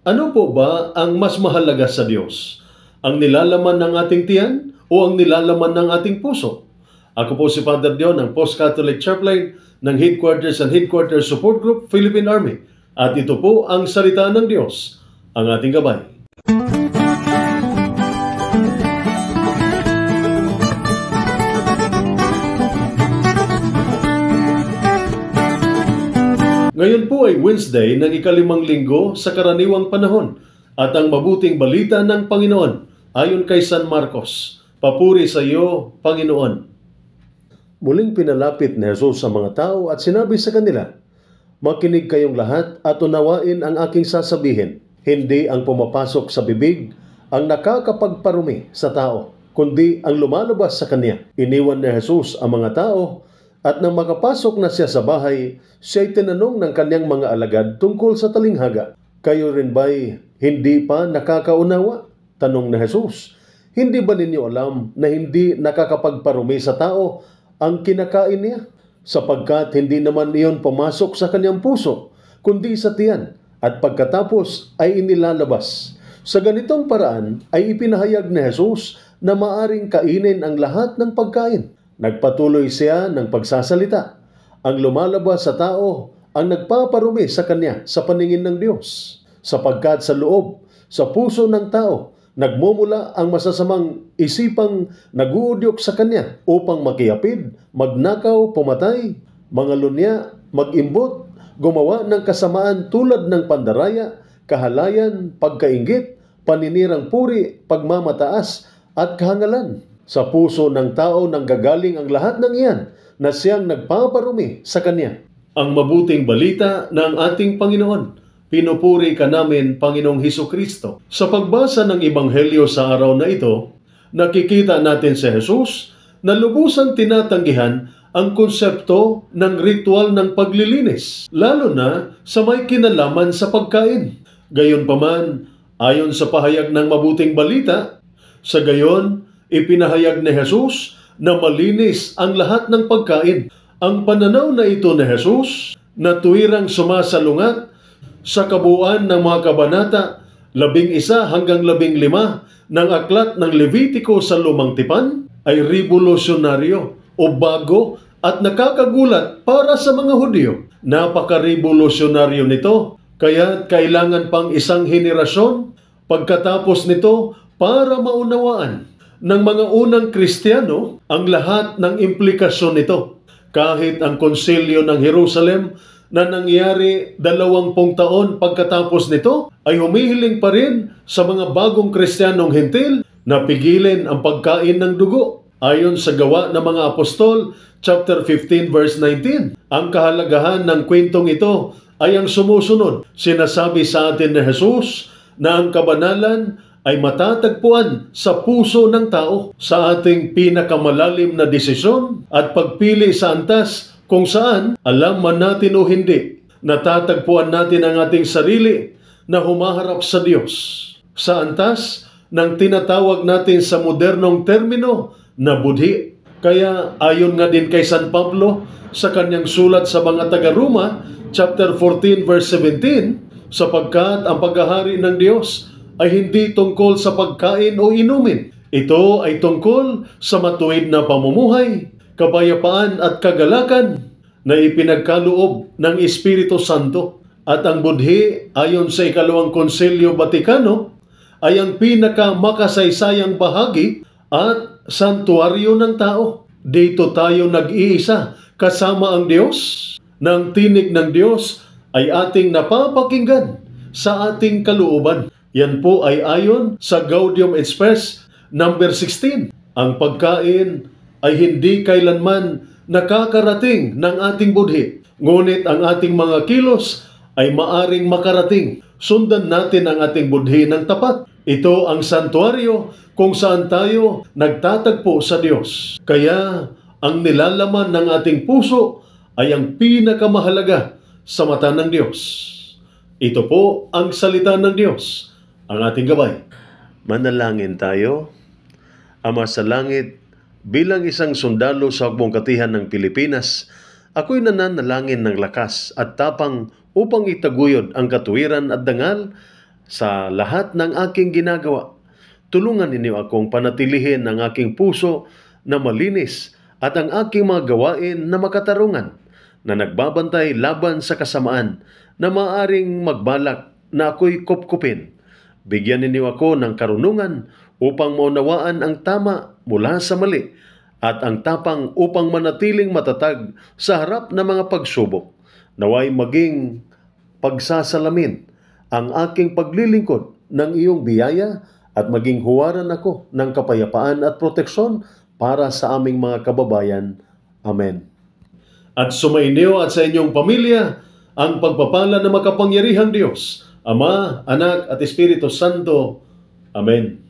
Ano po ba ang mas mahalaga sa Diyos? Ang nilalaman ng ating tiyan o ang nilalaman ng ating puso? Ako po si Father Dion ng Post-Catholic Chaplain ng Headquarters and Headquarters Support Group, Philippine Army. At ito po ang salita ng Diyos, ang ating gabay. Ngayon po ay Wednesday ng ikalimang linggo sa karaniwang panahon at ang mabuting balita ng Panginoon ayon kay San Marcos. Papuri sa iyo, Panginoon. Muling pinalapit ni Jesus sa mga tao at sinabi sa kanila, "Makinig kayong lahat at unawain ang aking sasabihin. Hindi ang pumapasok sa bibig ang nakakapagparumi sa tao, kundi ang lumalabas sa kanya." Iniwan ni Jesus ang mga tao at nang makapasok na siya sa bahay, siya'y tinanong ng kanyang mga alagad tungkol sa talinghaga. "Kayo rin ba'y hindi pa nakakaunawa?" Tanong ni Jesus. "Hindi ba ninyo alam na hindi nakakapagparumi sa tao ang kinakain niya? Sapagkat hindi naman iyon pumasok sa kanyang puso, kundi sa tiyan, at pagkatapos ay inilalabas." Sa ganitong paraan ay ipinahayag ni Jesus na maaring kainin ang lahat ng pagkain. Nagpatuloy siya ng pagsasalita. Ang lumalabas sa tao ang nagpaparumi sa kanya sa paningin ng Diyos. Sapagkat sa loob, sa puso ng tao, nagmumula ang masasamang isipang naguudyok sa kanya upang makiyapid, magnakaw, pumatay, mangalunya, mag-imbot, gumawa ng kasamaan tulad ng pandaraya, kahalayan, pagkainggit, paninirang puri, pagmamataas, at kahangalan. Sa puso ng tao nanggagaling ang lahat ng iyan na siyang nagpaparumi sa kanya. Ang mabuting balita ng ating Panginoon. Pinupuri ka namin, Panginoong Hesukristo. Sa pagbasa ng Ebanghelyo sa araw na ito, nakikita natin si Jesus na lubusang tinatanggihan ang konsepto ng ritual ng paglilinis, lalo na sa may kinalaman sa pagkain. Gayunpaman, ayon sa pahayag ng mabuting balita, sa gayon, ipinahayag ni Jesus na malinis ang lahat ng pagkain. Ang pananaw na ito ni Jesus na tuwirang sumasalungat sa kabuuan ng mga kabanata 11 hanggang 15 ng aklat ng Levitiko sa Lumang Tipan ay revolusyonaryo o bago at nakakagulat para sa mga Hudyo. Napaka-revolusyonaryo nito, kaya kailangan pang isang henerasyon pagkatapos nito para maunawaan ng mga unang Kristiyano ang lahat ng implikasyon nito. Kahit ang konsilyo ng Jerusalem na nangyari 20 taon pagkatapos nito ay humihiling pa rin sa mga bagong Kristiyanong Hentil na pigilin ang pagkain ng dugo. Ayon sa Gawa ng mga Apostol, chapter 15 verse 19, ang kahalagahan ng kwentong ito ay ang sumusunod. Sinasabi sa atin ni Jesus na ang kabanalan ay matatagpuan sa puso ng tao, sa ating pinakamalalim na desisyon at pagpili sa antas kung saan, alam man natin o hindi, natatagpuan natin ang ating sarili na humaharap sa Diyos. Sa antas ng tinatawag natin sa modernong termino na budhi. Kaya ayon nga din kay San Pablo sa kanyang sulat sa mga taga-Roma, chapter 14 verse 17, sapagkat ang paghahari ng Diyos ay hindi tungkol sa pagkain o inumin. Ito ay tungkol sa matuwid na pamumuhay, kapayapaan at kagalakan na ipinagkaloob ng Espiritu Santo. At ang budhi, ayon sa Ikalawang Konsilyo Vatikano, ay ang pinakamakasay-sayang bahagi at santuaryo ng tao. Dito tayo nag-iisa kasama ang Diyos. Nang tinig ng Diyos ay ating napapakinggan sa ating kalooban. Yan po ay ayon sa Gaudium et Spes number 16. Ang pagkain ay hindi kailanman nakakarating ng ating budhi, ngunit ang ating mga kilos ay maaring makarating. Sundan natin ang ating budhi ng tapat. Ito ang santuaryo kung saan tayo nagtatagpo sa Diyos. Kaya ang nilalaman ng ating puso ay ang pinakamahalaga sa mata ng Diyos. Ito po ang salita ng Diyos, ang ating gabay. Manalangin tayo. Ama sa langit, bilang isang sundalo sa Hukbong Katihan ng Pilipinas, ako'y nananalangin ng lakas at tapang upang itaguyod ang katuwiran at dangal Sa lahat ng aking ginagawa, tulungan ninyo akong panatilihin ang aking puso na malinis at ang aking mga gawain na makatarungan, na nagbabantay laban sa kasamaan na maaring magbalak na ako'y kupkupin. Bigyan ninyo ako ng karunungan upang maunawaan ang tama mula sa mali at ang tapang upang manatiling matatag sa harap ng mga pagsubok. Naway maging pagsasalamin ang aking paglilingkod ng iyong biyaya at maging huwaran ako ng kapayapaan at proteksyon para sa aming mga kababayan. Amen. At sumainyo at sa inyong pamilya ang pagpapala ng makapangyarihang Diyos, Ama, Anak at Espiritu Santo. Amen.